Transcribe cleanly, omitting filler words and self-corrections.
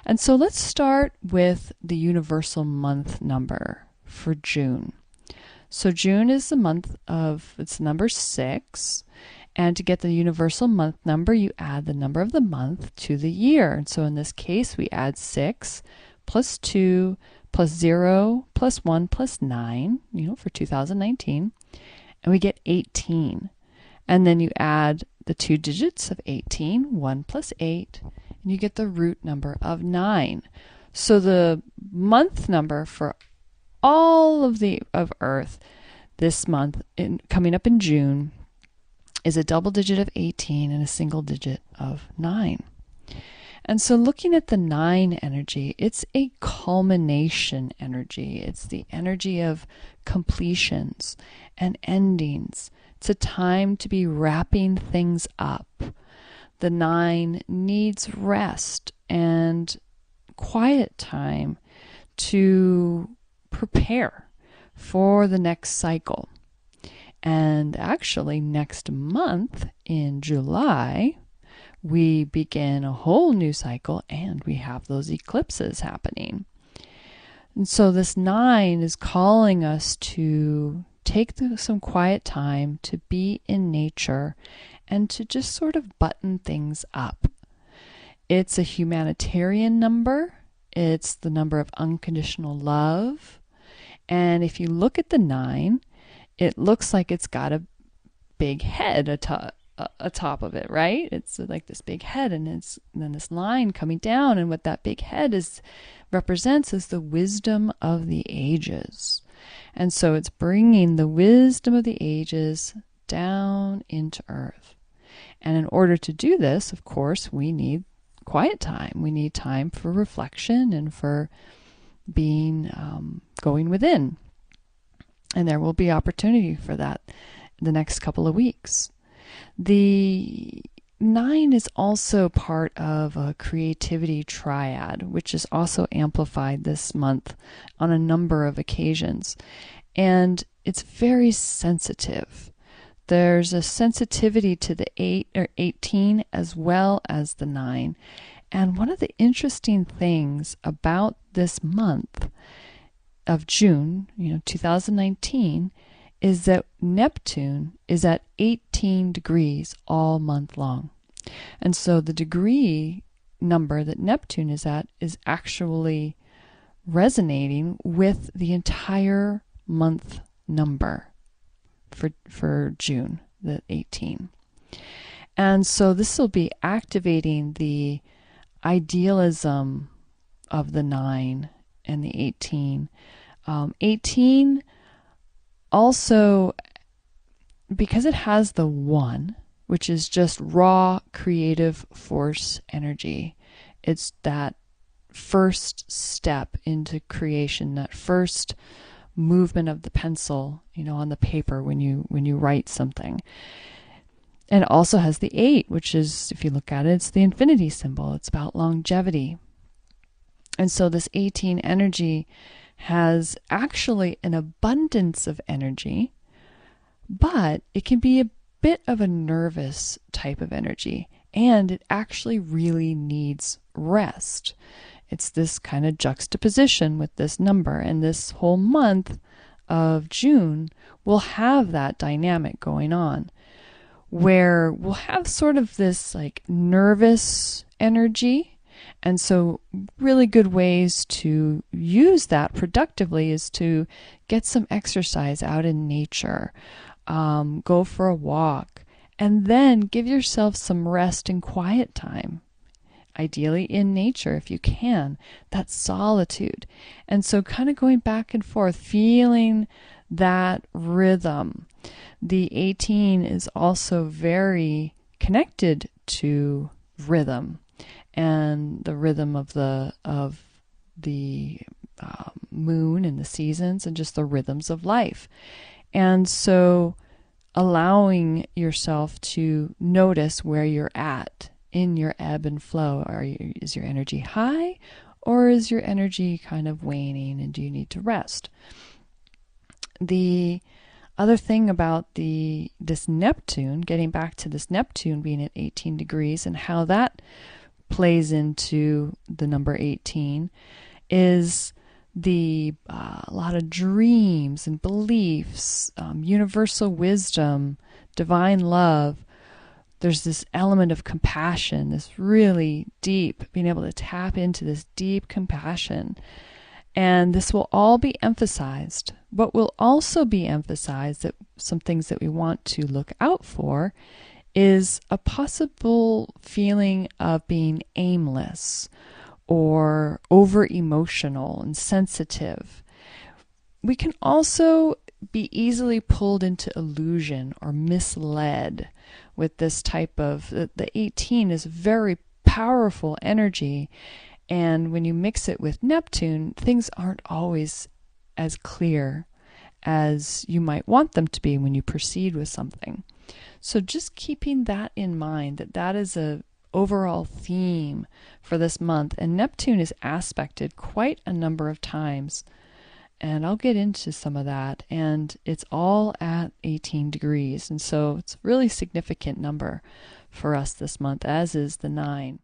And so let's start with the universal month number for June. So June is the month of, it's number 6. And to get the universal month number, you add the number of the month to the year. And so in this case, we add 6 plus 2 plus 0 plus 1 plus 9, for 2019. And we get 18. And then you add the 2 digits of 18, 1 plus 8, and you get the root number of 9. So the month number for all of Earth this month, coming up in June, is a double digit of 18 and a single digit of 9. And so looking at the 9 energy, it's a culmination energy. It's the energy of completions and endings. It's a time to be wrapping things up. The 9 needs rest and quiet time to prepare for the next cycle. And actually next month in July, we begin a whole new cycle and we have those eclipses happening. And so this 9 is calling us to take some quiet time to be in nature and to just sort of button things up. It's a humanitarian number. It's the number of unconditional love. And if you look at the 9, it looks like it's got a big head atop of it, right? It's like this big head, and then this line coming down, and what that big head represents is the wisdom of the ages. And so it's bringing the wisdom of the ages down into Earth. And in order to do this, of course, we need quiet time. We need time for reflection and for being going within. And there will be opportunity for that the next couple of weeks. The 9 is also part of a creativity triad, which is also amplified this month on a number of occasions. And it's very sensitive. There's a sensitivity to the 8 or 18 as well as the 9. And one of the interesting things about this month of June, 2019, is that Neptune is at 18 degrees all month long. And so the degree number that Neptune is at is actually resonating with the entire month number for June, the 18. And so this will be activating the idealism of the 9 and the 18. 18 also, because it has the 1, which is just raw creative force energy. It's that first step into creation, that first movement of the pencil, on the paper when you write something. And it also has the 8, which is, if you look at it, it's the infinity symbol. It's about longevity. And so this 18 energy has actually an abundance of energy, but it can be a bit of a nervous type of energy, and it actually really needs rest. It's this kind of juxtaposition with this number, and this whole month of June will have that dynamic going on, where we'll have sort of this like nervous energy. And so really good ways to use that productively is to get some exercise out in nature, go for a walk, and then give yourself some rest and quiet time, ideally in nature if you can, that solitude. And so kind of going back and forth, feeling that rhythm. The 18 is also very connected to rhythm. And the rhythm of the moon and the seasons and just the rhythms of life. And so allowing yourself to notice where you're at in your ebb and flow. Is your energy high, or is your energy kind of waning, and do you need to rest? The other thing about this Neptune, getting back to this Neptune being at 18 degrees and how that plays into the number 18 is a lot of dreams and beliefs, universal wisdom, divine love. There's this element of compassion, this really deep, being able to tap into this deep compassion. And this will all be emphasized. What will also be emphasized, that some things that we want to look out for, is a possible feeling of being aimless or over emotional and sensitive. We can also be easily pulled into illusion or misled with this type of, the 18 is very powerful energy, and when you mix it with Neptune, things aren't always as clear as you might want them to be when you proceed with something. So just keeping that in mind, that is a overall theme for this month, and Neptune is aspected quite a number of times, and I'll get into some of that, and it's all at 18 degrees, and so it's a really significant number for us this month, as is the 9.